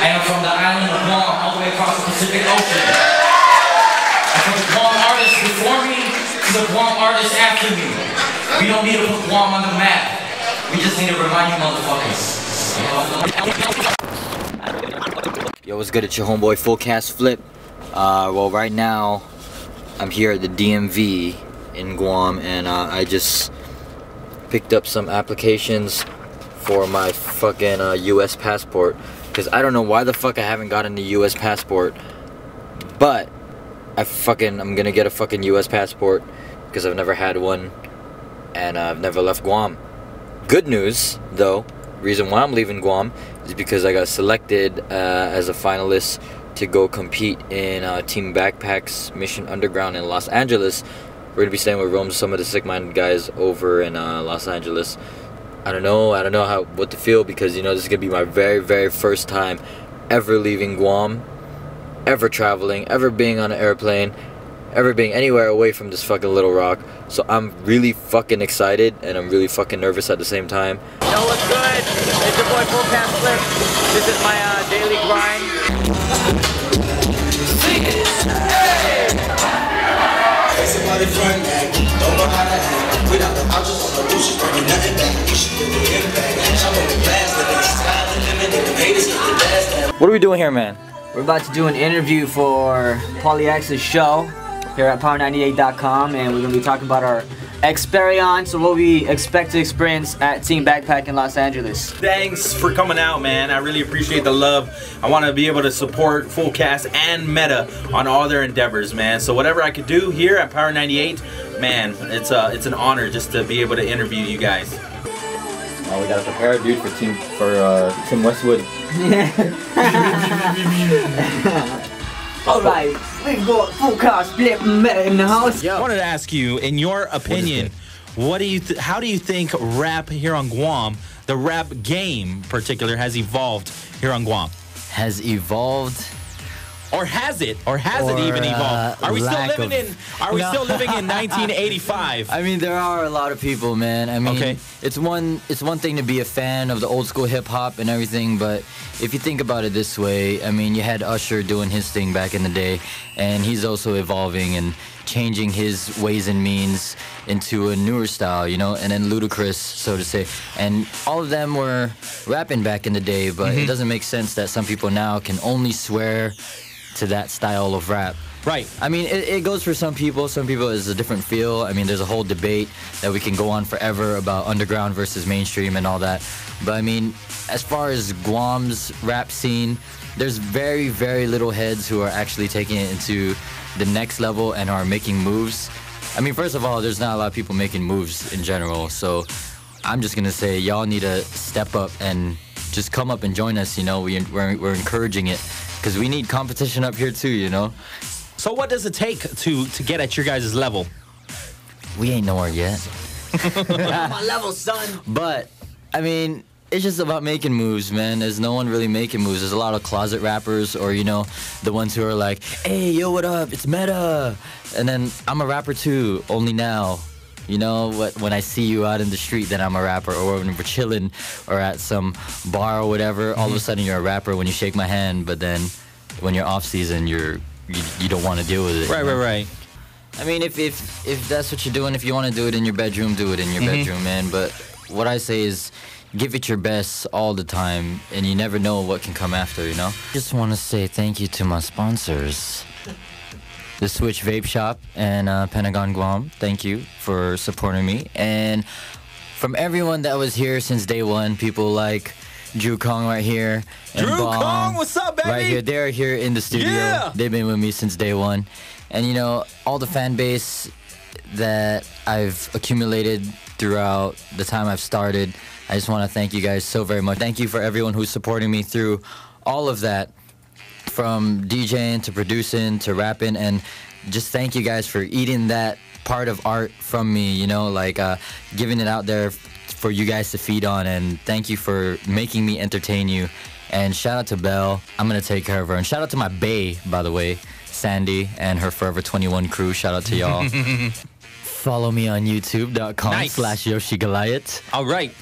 I am from the island of Guam, all the way across the Pacific Ocean. And from the Guam artists before me to the Guam artists after me, we don't need to put Guam on the map. We just need to remind you motherfuckers. Yo, what's good? It's your homeboy Full Cast Flip. Well, right now I'm here at the DMV in Guam, and I just picked up some applications for my fucking US passport, because I don't know why the fuck I haven't gotten the US passport, but I'm gonna get a fucking US passport because I've never had one and I've never left Guam. Good news though, reason why I'm leaving Guam is because I got selected as a finalist to go compete in Team Backpack's Mission Underground in Los Angeles. We're gonna be staying with Rome, some of the sick-minded guys over in Los Angeles. I don't know what to feel, because, you know, this is gonna be my very first time ever leaving Guam, ever traveling, ever being on an airplane, ever being anywhere away from this fucking little rock. So I'm really fucking excited, and I'm really fucking nervous at the same time. Yo, what's good? It's your boy Full Cast Flip. This is my daily grind. Somebody front back, don't know how to act. Without the pouches on the roof, she bringing nothing back. You should do the impact. I'm on the blast, living the style and living the haters get the best. What are we doing here, man? We're about to do an interview for PolyX's show here at Power98.com, and we're going to be talking about our experience, or what we expect to experience at Team Backpack in Los Angeles. Thanks for coming out, man. I really appreciate the love. I want to be able to support Full Cast and Meta on all their endeavors, man. So whatever I could do here at Power 98, man, it's an honor just to be able to interview you guys. Oh, we gotta prepare, dude, for Tim Westwood. Alright, we've got Full Cast Flip in the house. I wanted to ask you, in your opinion, how do you think rap here on Guam, the rap game in particular, has evolved here on Guam? Has evolved? Or has it? Or has it even evolved? Are we still living in 1985? I mean, there are a lot of people, man. I mean, okay. it's one thing to be a fan of the old school hip hop and everything, but if you think about it this way, I mean, you had Usher doing his thing back in the day, and he's also evolving and changing his ways and means into a newer style, you know, and then Ludacris, so to say. And all of them were rapping back in the day, but it doesn't make sense that some people now can only swear to that style of rap. Right. I mean, it goes for some people. Some people it's a different feel. I mean, there's a whole debate that we can go on forever about underground versus mainstream and all that. But I mean, as far as Guam's rap scene, there's very little heads who are actually taking it into the next level and are making moves. I mean, first of all, there's not a lot of people making moves in general. So I'm just gonna say, y'all need to step up and just come up and join us. You know, we're encouraging it, because we need competition up here too, you know? So what does it take to get at your guys' level? We ain't nowhere yet. My level, son. But, I mean, it's just about making moves, man. There's no one really making moves. There's a lot of closet rappers, or, you know, the ones who are like, hey, yo, what up? It's Meta. And then I'm a rapper too, only now. You know, when I see you out in the street, then I'm a rapper. Or when we're chilling or at some bar or whatever, all of a sudden you're a rapper when you shake my hand. But then when you're off season, you don't want to deal with it. Right. I mean, if that's what you're doing, if you want to do it in your bedroom, do it in your bedroom, man. But what I say is, give it your best all the time, and you never know what can come after, you know? Just want to say thank you to my sponsors. The Switch Vape Shop and Pentagon Guam, thank you for supporting me. And from everyone that was here since day one, people like Drew Kong right here. And Drew Bong, Kong, what's up, baby? right here, they're here in the studio. Yeah. They've been with me since day one. And you know, all the fan base that I've accumulated throughout the time I've started, I just want to thank you guys so very much. Thank you for everyone who's supporting me through all of that, from DJing to producing to rapping, and just thank you guys for eating that part of art from me, you know, like giving it out there for you guys to feed on. And thank you for making me entertain you. And shout out to Belle. I'm gonna take care of her. And shout out to my bae, by the way, Sandy, and her Forever 21 crew. Shout out to y'all. Follow me on youtube.com/YoshiGoliath. All right.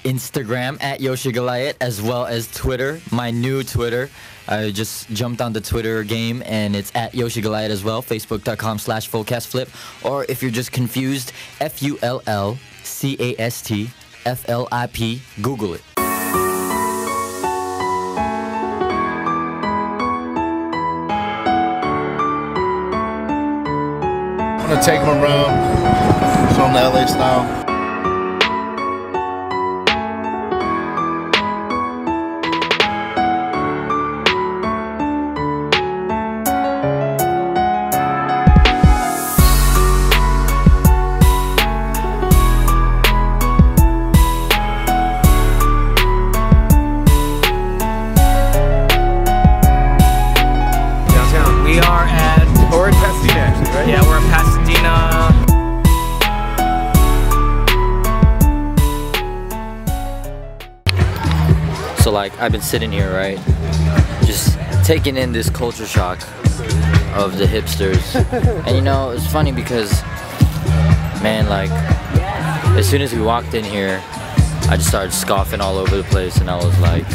Instagram @YoshiGoliath, as well as Twitter, my new Twitter. I just jumped on the Twitter game, and it's @YoshiGoliath as well. Facebook.com/FullCastFlip. Or if you're just confused, FullCastFlip. Google it. I'm gonna take them around, show them the LA style. We're in Pasadena, actually, right? Yeah, we're in Pasadena. So like, I've been sitting here, right, just taking in this culture shock of the hipsters. And you know, it's funny because, man, like, as soon as we walked in here, I just started scoffing all over the place, and I was like,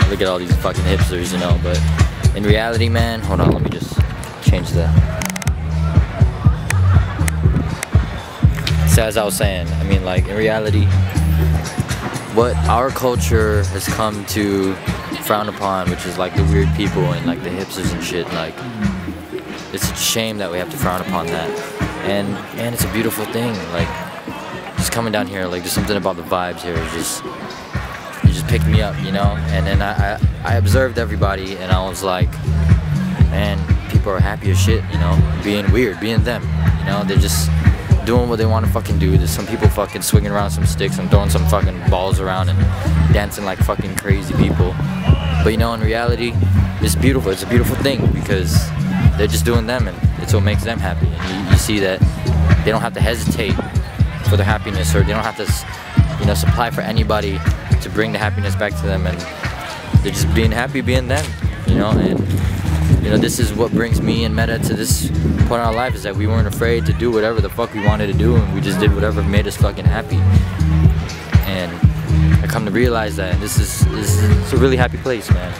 look at all these fucking hipsters, you know. But in reality, man, hold on, let me just change that. So as I was saying, I mean, like, in reality, what our culture has come to frown upon, which is like the weird people and like the hipsters and shit, like, it's a shame that we have to frown upon that. And man, it's a beautiful thing. Like, just coming down here, like, there's something about the vibes here. It just picked me up, you know. And then I observed everybody, and I was like, man, people are happy as shit, you know, being weird, being them, you know. They're just doing what they want to fucking do. There's some people fucking swinging around some sticks and throwing some fucking balls around and dancing like fucking crazy people. But you know, in reality, it's beautiful. It's a beautiful thing because they're just doing them, and it's what makes them happy. And you see that they don't have to hesitate for their happiness, or they don't have to, you know, supply for anybody to bring the happiness back to them, and they're just being happy being them, you know. And you know, this is what brings me and Meta to this point in our life, is that we weren't afraid to do whatever the fuck we wanted to do, and we just did whatever made us fucking happy. And I come to realize that this is a really happy place, man.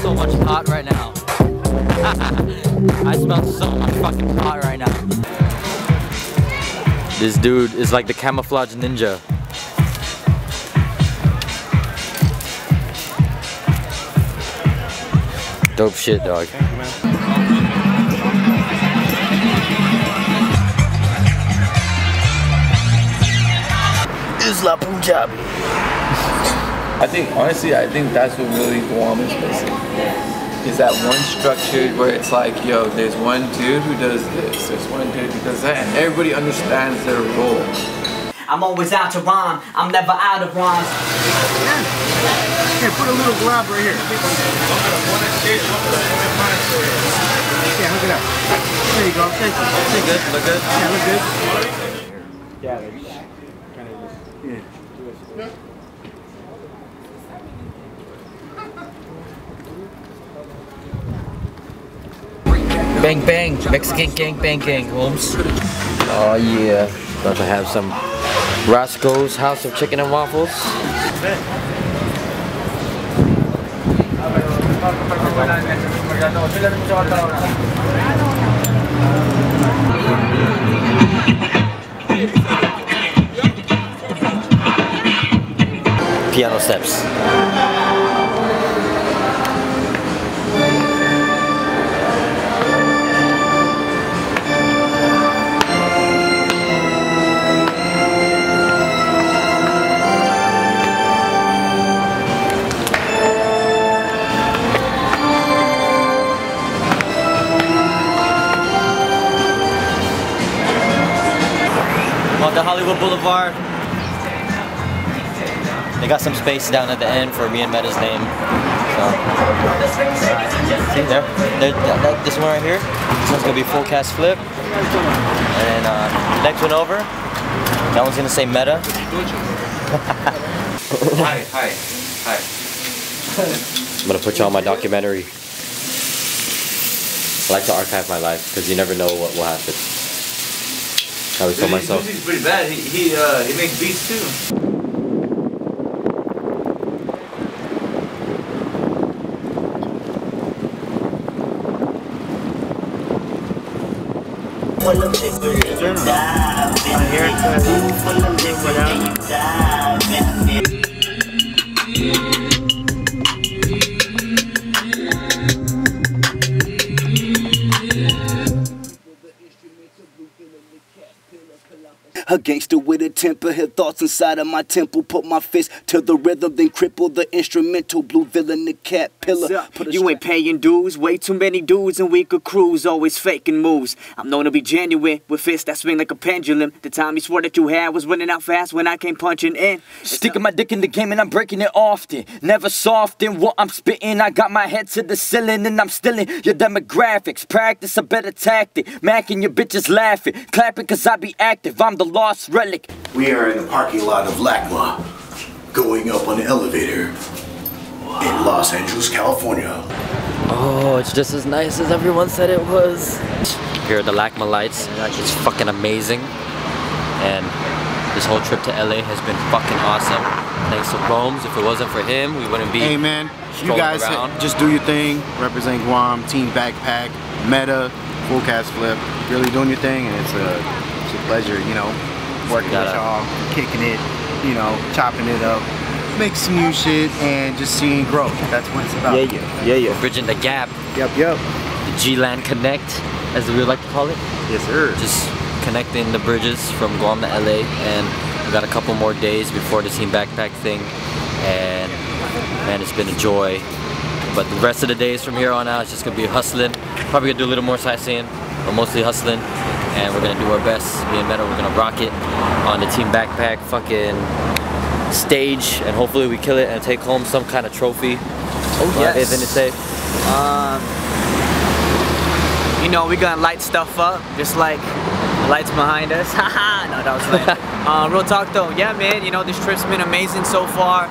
So much pot right now. I smell so much fucking pot right now. This dude is like the camouflage ninja. Dope shit, dog. Thank you, man. Isla Punjabi. Honestly, I think that's what really Guam is missing. Is that one structure where it's like, yo, there's one dude who does this, there's one dude who does that, and everybody understands their role. I'm always out to rhyme, I'm never out of rhymes. Here, put a little grab right here. Yeah, look it up. There you go. Thank you. Look good? Look good? Yeah, look good. Yeah, they're just kind of just, Yeah. Bang bang, Mexican gang bang gang, Holmes. Oh yeah, about to have some Roscoe's House of Chicken and Waffles. Piano steps. On the Hollywood Boulevard. They got some space down at the end for me and Meta's name. So, see there? This one right here. This one's gonna be full cast flip. And next one over. That one's gonna say Meta. Hi. I'm gonna put you on my documentary. I like to archive my life because you never know what will happen. I always tell myself. He's pretty bad. He makes beats too. A gangster with a temper, hid thoughts inside of my temple. Put my fist to the rhythm, then cripple the instrumental. Blue villain, the cat pillar. You ain't paying dues, way too many dudes and we could cruise, always faking moves. I'm known to be genuine, with fists that swing like a pendulum. The time you swore that you had was running out fast when I came punching in. Sticking my dick in the game and I'm breaking it often. Never soft in what I'm spitting. I got my head to the ceiling and I'm stealing your demographics. Practice a better tactic. Macking your bitches laughing. Clapping cause I be active. I'm the lost relic. We are in the parking lot of LACMA, going up on the elevator in Los Angeles, California. Oh, it's just as nice as everyone said it was. Here are the LACMA lights. It's fucking amazing. And this whole trip to LA has been fucking awesome. Thanks to Rome's. If it wasn't for him, we wouldn't be. Hey man, you guys just do your thing. Represent Guam, Team Backpack, Meta, full cast flip. Really doing your thing, and it's a pleasure, you know, working with y'all, kicking it, you know, chopping it up, make some new shit, and just seeing growth. That's what it's about. Yeah. Bridging the gap. Yep. The G-Land Connect, as we would like to call it. Yes, sir. Just connecting the bridges from Guam to LA, and we got a couple more days before the Team Backpack thing, and man, it's been a joy. But the rest of the days from here on out, it's just gonna be hustling. Probably gonna do a little more sightseeing, but mostly hustling. And we're gonna do our best. Me and Meta, we're gonna rock it on the Team Backpack fucking stage, and hopefully we kill it and take home some kind of trophy. Oh yes. Isn't it safe? You know, we're gonna light stuff up, just like the lights behind us. Haha, no, that was lame. Real talk though, yeah man, you know, this trip's been amazing so far.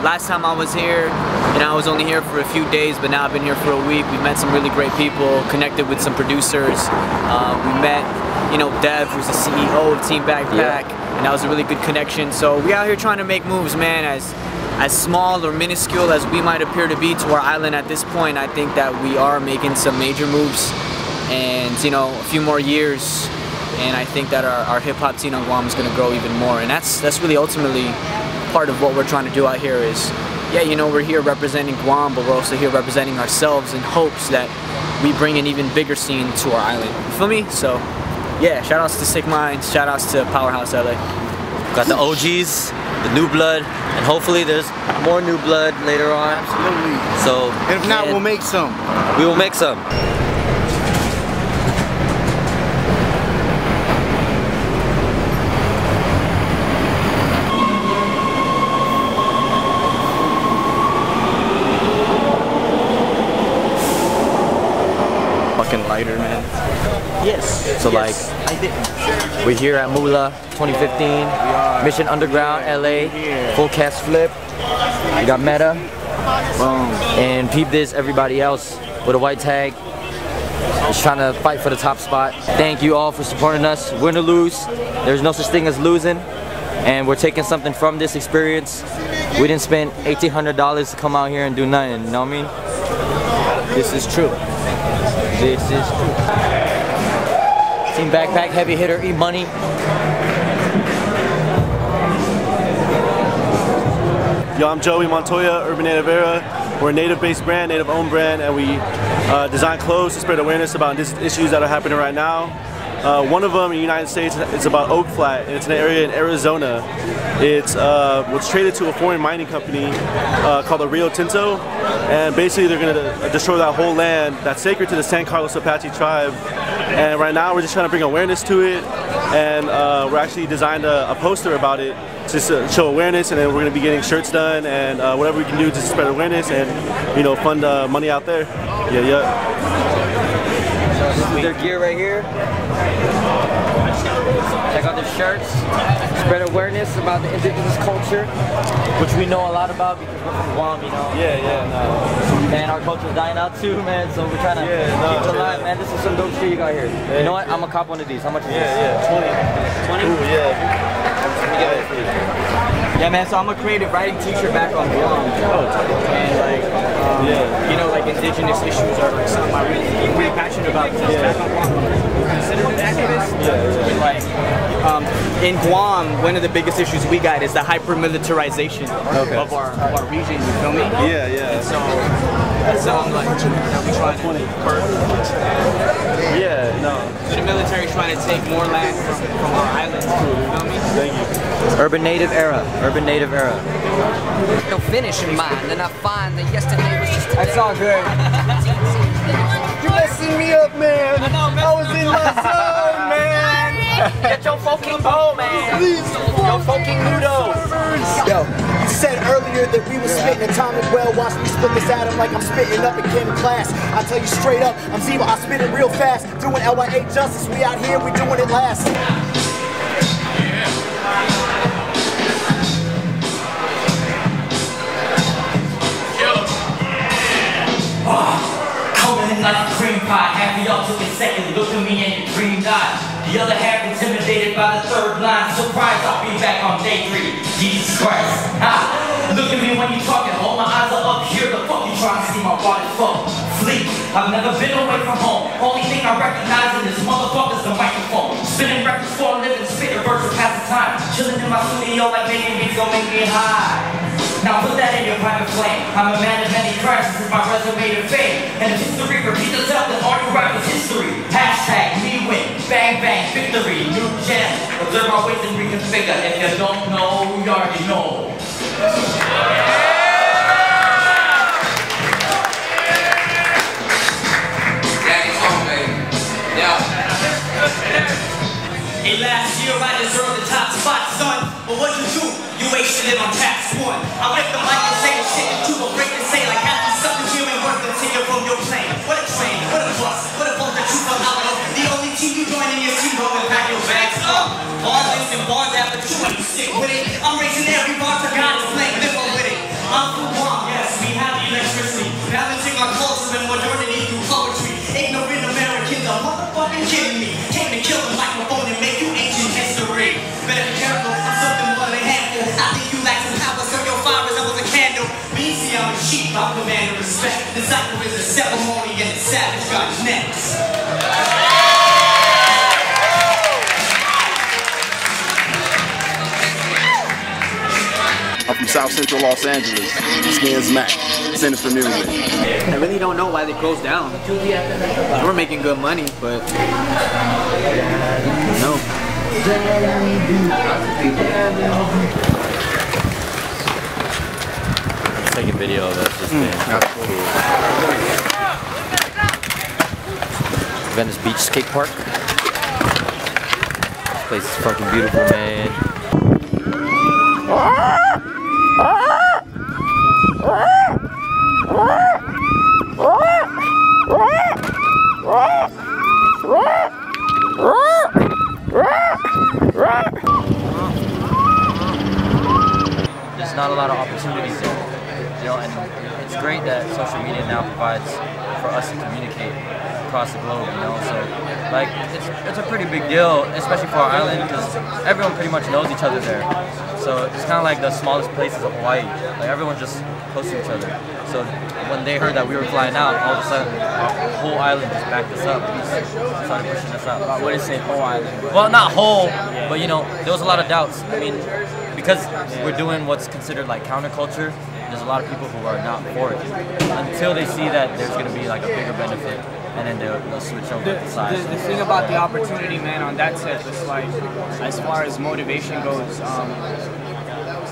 Last time I was here, you know, I was only here for a few days, but now I've been here for a week. We met some really great people, connected with some producers. We met, you know, Dev, who's the CEO of Team Backpack, and that was a really good connection. So we out here trying to make moves, man. As small or minuscule as we might appear to be to our island at this point, I think that we are making some major moves. And, you know, a few more years, and I think that our hip-hop scene on Guam is going to grow even more. And that's really ultimately part of what we're trying to do out here is, yeah, you know, we're here representing Guam, but we're also here representing ourselves in hopes that we bring an even bigger scene to our island. You feel me? So, yeah, shout outs to Sick Minds, shout outs to Powerhouse LA. Got the OGs, the new blood, and hopefully there's more new blood later on. Absolutely. So, and if not, we'll make some. We will make some. Lighter, man. Yes. So like, we're here at Moolah 2015, Mission Underground, LA, full cast flip. We got Meta, and peep this, everybody else with a white tag is trying to fight for the top spot. Thank you all for supporting us. Win or lose, there's no such thing as losing, and we're taking something from this experience. We didn't spend $1,800 to come out here and do nothing, you know what I mean? This is true. This is true. Team Backpack, heavy hitter, E-Money. Yo, I'm Joey Montoya, Urban Native Era. We're a native-based brand, native-owned brand, and we design clothes to spread awareness about issues that are happening right now. One of them in the United States is about Oak Flat, and it's an area in Arizona. It's was traded to a foreign mining company called the Rio Tinto, and basically they're going to destroy that whole land that's sacred to the San Carlos Apache tribe. And right now we're just trying to bring awareness to it, and we're actually designed a poster about it just to show awareness, and then we're going to be getting shirts done and whatever we can do just to spread awareness and, you know, fund money out there. Yeah. So this is their gear right here. Check out the shirts. Spread awareness about the indigenous culture, which we know a lot about because we're from Guam, you know. Man, our culture's dying out too, man. So we're trying to keep it alive, man. This is some dope shit you got here. You know what? I'm gonna cop one of these. How much is this? 20. 20? Ooh, yeah. Yeah, man, so I'm a creative writing teacher back on Guam. And like, you know, like indigenous issues are like something I'm really passionate about. Back on Guam, considered an activist. Like, in Guam, one of the biggest issues we got is the hyper-militarization of our region, you feel me? Yeah. And so that's something like that we trying to curb. So the military is trying to take more land from our islands, you feel me? Thank you. Urban Native era. No finish in mind, and I find that yesterday was just today. That's all good. You're messing me up, man. I was in my zone, man. Get your fucking bowl, man. Your fucking noodles. Yo, you said earlier that we was spitting atomic well. Watch me split this atom like I'm spitting up in chem class. I tell you straight up, I'm Zemo, I spit it real fast. Doing LYA justice, we out here, we doing it last. Coming in like a cream pie, half of y'all took a second, looked at me and your dream died. The other half intimidated by the third line. Surprised I'll be back on day 3. Jesus Christ. Look at me when you talking. All my eyes are up here. The fuck you trying to see my body fuck? Fleet. I've never been away from home. Only thing I recognize in this motherfucker's the microphone. Spinning records for a living, spitting verses past the time. Chilling in my studio like making beats gon' make me high. Now put that in your private flame. I'm a man of many crimes, this is my resume to fame. And if history repeats itself, then all you rap is history. Hashtag me win, bang bang, victory, new gen. Observe our ways and reconfigure. If you don't know, you already know. Daddy's home, baby. Yeah. Hey, last year I deserved the top spot, son. But what you do? You wasted it on tax one. I lift the mic and say the shit that you will break and say like half the stuff you ain't worth until you're from your plane. What a train, what a bus, what a boat that you fell out of. The only team you join in your team go and pack your bags up. All this and bonds after you ain't stick with it. I'm racing every bar to God is playing live with it. I'm from Guam, yes, we have electricity. Balancing our culture and modernity through poetry. Ignorant Americans are motherfucking kidding me. Came to kill the microphone and make you ancient history. Better be careful, I'm something more than a handful. I think you lack some power, so your fire resembles a candle. Me, see, I'm a sheep, I'm commanding respect. The cycle is a ceremony and the savage got next. I'm from South Central Los Angeles. Skins Mac, Sinister Music. I really don't know why they closed down. We're making good money, but no. Take a video of us just being Venice Beach Skate Park. This place is fucking beautiful, man. There's not a lot of opportunities there, you know, and it's great that social media now provides for us to communicate across the globe, you know, so like it's a pretty big deal, especially for our island, because everyone pretty much knows each other there. So it's kind of like the smallest places of Hawaii, like everyone's just close to each other. So when they heard that we were flying out, all of a sudden our whole island just backed us up and started pushing us out. What is it, whole island? Well, not whole, but you know, there was a lot of doubts. I mean, because we're doing what's considered like counterculture, there's a lot of people who are not for it until they see that there's going to be like a bigger benefit, and then they'll switch over to the side. The thing about the opportunity, man, on that set was like, as far as motivation goes,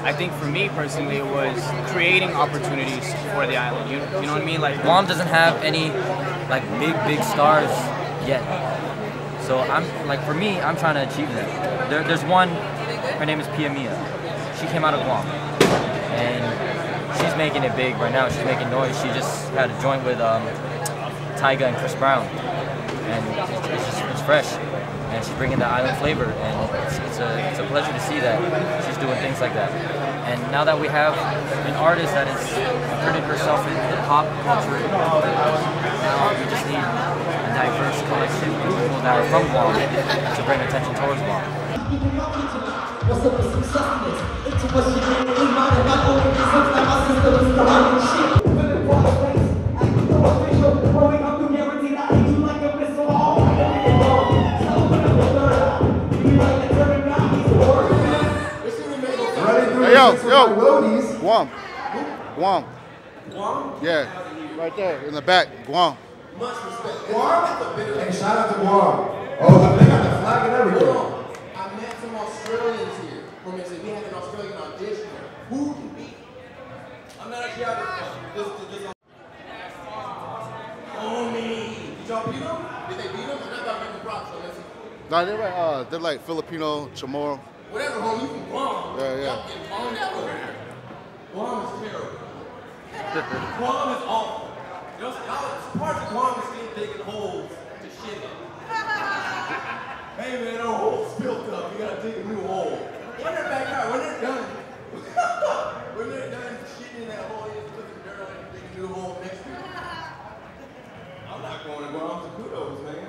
I think for me personally, it was creating opportunities for the island. You know what I mean? Like Guam doesn't have any like big stars yet. So for me, I'm trying to achieve that. There's one, her name is Pia Mia. She came out of Guam, and she's making it big right now. She's making noise. She just had a joint with Tyga and Chris Brown, and it's fresh, and she's bringing the island flavor, and it's a pleasure to see that she's doing things like that. And now that we have an artist that has inserted herself in the pop culture, now we just need a diverse collection of people that are from Guam to bring attention towards Guam. What's up with some sustenance? Intuition in my mind and my own results like my sister was the hard shit. Feeling for the place, acting so official. Growing up to guarantee I hate you like a missile. All so when I'm a third eye, you like a turning guy, he's the worst. Hey, yo, Guam. Guam. Guam? Yeah, right there in the back, Guam. Much respect. Guam? Hey, shout out to Guam. Oh, they got the flag and everything. I met some Australians here. We had an Australian audition. Who can beat? I'm not actually out of this. Oh, me. Did y'all beat them? Did they beat them? I thought they were props. No, they're like Filipino, Chamorro. Whatever, home, you from Guam. Yeah. Y'all get blown out over here. Guam is terrible. Guam is awful. You know, parts of Guam is still digging holes to shit in. Hey man, no hole's built up. You gotta dig a new hole. When they're back out, when they're done, shitting in that hole, you just put some dirt on it and dig a new hole next to it. I'm not going to Guam, so kudos, man.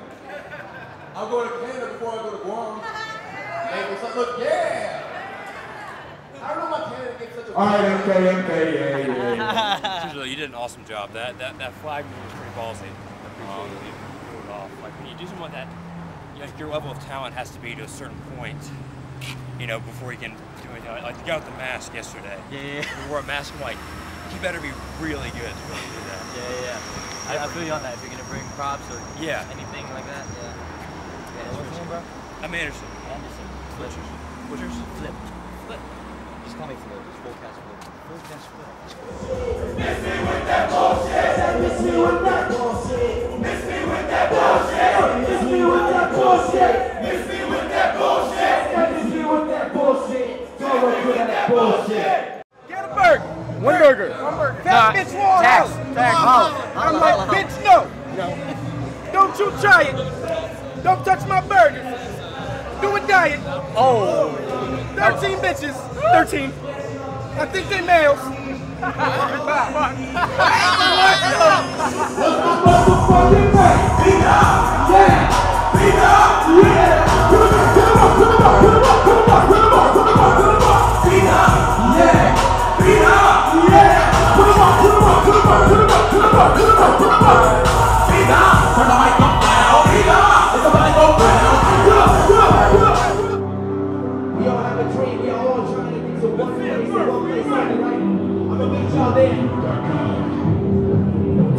I'll go to Canada before I go to Guam. Hey, what's up? Look, yeah! I don't know why Canada gets such a... Alright, okay, yeah. Suzo, you did an awesome job. That flag move was pretty ballsy. You pulled it off. Like, when you do something like that, your level of talent has to be to a certain point, before you can do anything. Like the guy with the mask yesterday. Yeah. He wore a mask. I'm like, he better be really good to be able to do that. Yeah. I feel you on that. If you're gonna bring props or anything like that, what's your name, bro? I'm Anderson. Flip. What's yours? Flip. Just call me Flip. Just full cast Flip. Full cast Flip. Miss me with that bullshit. Miss me with that bullshit. Miss me with that bullshit. Miss me with that bullshit. Miss me with that bullshit. Miss me with that bullshit. Don't work with that bullshit. Get a burger. One burger. That bitch wall out. I'm like, bitch, no. Don't you try it. Don't touch my burger. Do a diet. Oh. 13 bitches. 13. I think they males. We all have a dream. We are all trying to get to one place right? I'm gonna meet y'all there.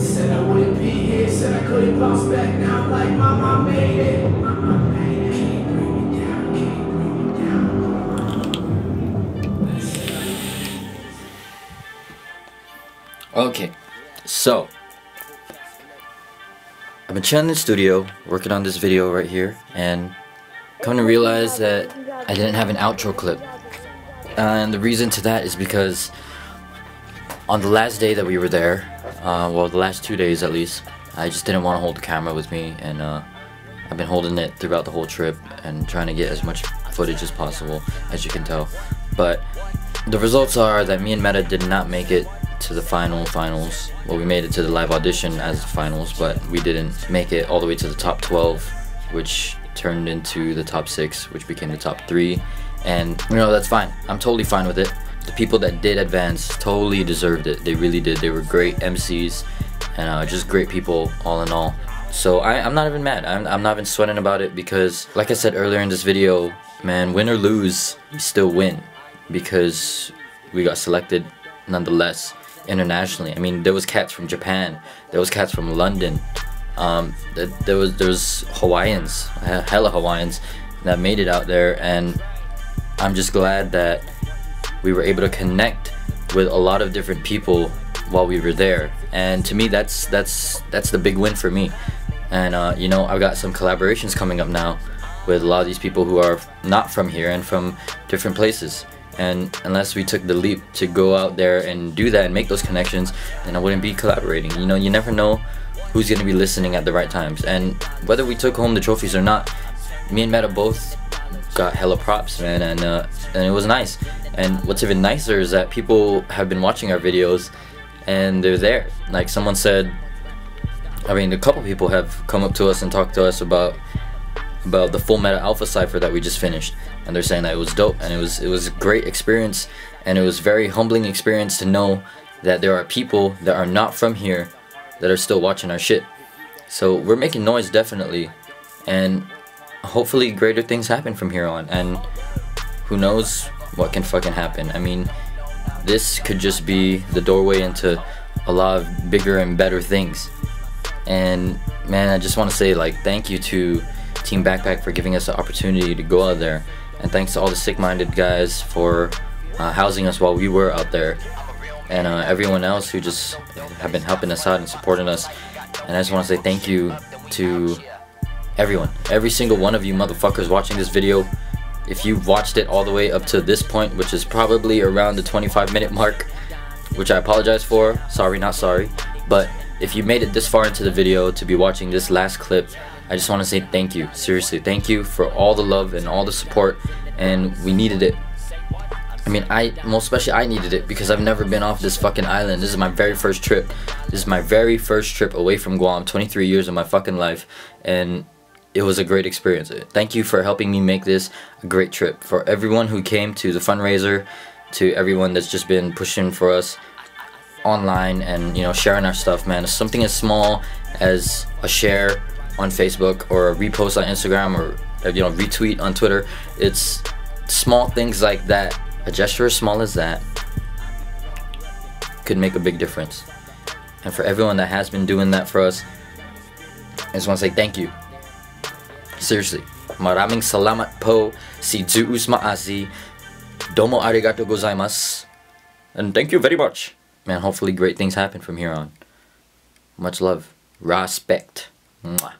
Said I wouldn't be here, said I couldn't bounce back. Now I'm like, mama made it. Mama made it. Can't bring me down, can't bring me down. Okay, so I've been chilling in the studio, working on this video right here, and come to realize that I didn't have an outro clip. And the reason to that is because on the last day that we were there, well, the last 2 days at least, I just didn't want to hold the camera with me, and I've been holding it throughout the whole trip and trying to get as much footage as possible, as you can tell. But the results are that me and Meta did not make it to the finals. Well, we made it to the live audition as the finals, but we didn't make it all the way to the top 12, which turned into the top 6, which became the top 3. And that's fine. I'm totally fine with it. The people that did advance totally deserved it. They really did. They were great MCs and just great people all in all. So I'm not even mad. I'm not even sweating about it, because like I said earlier in this video, man, win or lose, we still win, because we got selected nonetheless internationally. I mean, there was cats from Japan, there was cats from London, there was Hawaiians, hella Hawaiians that made it out there, and I'm just glad that we were able to connect with a lot of different people while we were there. And to me, that's the big win for me. And you know, I've got some collaborations coming up now with a lot of these people who are not from here and from different places. And unless we took the leap to go out there and do that and make those connections, then I wouldn't be collaborating. You know, you never know who's going to be listening at the right times. And whether we took home the trophies or not, me and Meta both got hella props, man, and it was nice. And what's even nicer is that people have been watching our videos and they're there. Like someone said, I mean, a couple people have come up to us and talked to us about the Full Meta Alpha Cypher that we just finished, and they're saying that it was dope, and it was a great experience, and it was very humbling experience to know that there are people that are not from here that are still watching our shit. So we're making noise, definitely, and hopefully greater things happen from here on, and who knows what can fucking happen. I mean, this could just be the doorway into a lot of bigger and better things. And man, I just want to say, like, thank you to Team Backpack for giving us the opportunity to go out there, and thanks to all the sick-minded guys for housing us while we were out there, and everyone else who just have been helping us out and supporting us. And I just want to say thank you to everyone, every single one of you motherfuckers watching this video. If you've watched it all the way up to this point, which is probably around the 25-minute mark, which I apologize for, sorry not sorry, but if you made it this far into the video to be watching this last clip, I just want to say thank you. Seriously, thank you for all the love and all the support, and we needed it. I mean, most especially I needed it, because I've never been off this fucking island. This is my very first trip. This is my very first trip away from Guam, 23 years of my fucking life, and it was a great experience. Thank you for helping me make this a great trip. For everyone who came to the fundraiser, to everyone that's just been pushing for us online and, you know, sharing our stuff, man. It's something as small as a share on Facebook or a repost on Instagram, or, you know, retweet on Twitter. It's small things like that. A gesture as small as that could make a big difference. And for everyone that has been doing that for us, I just want to say thank you. Seriously. Maraming salamat po. Si Zeus Maasi. Domo arigato gozaimasu. And thank you very much. Man, hopefully great things happen from here on. Much love. Respect. Mwah.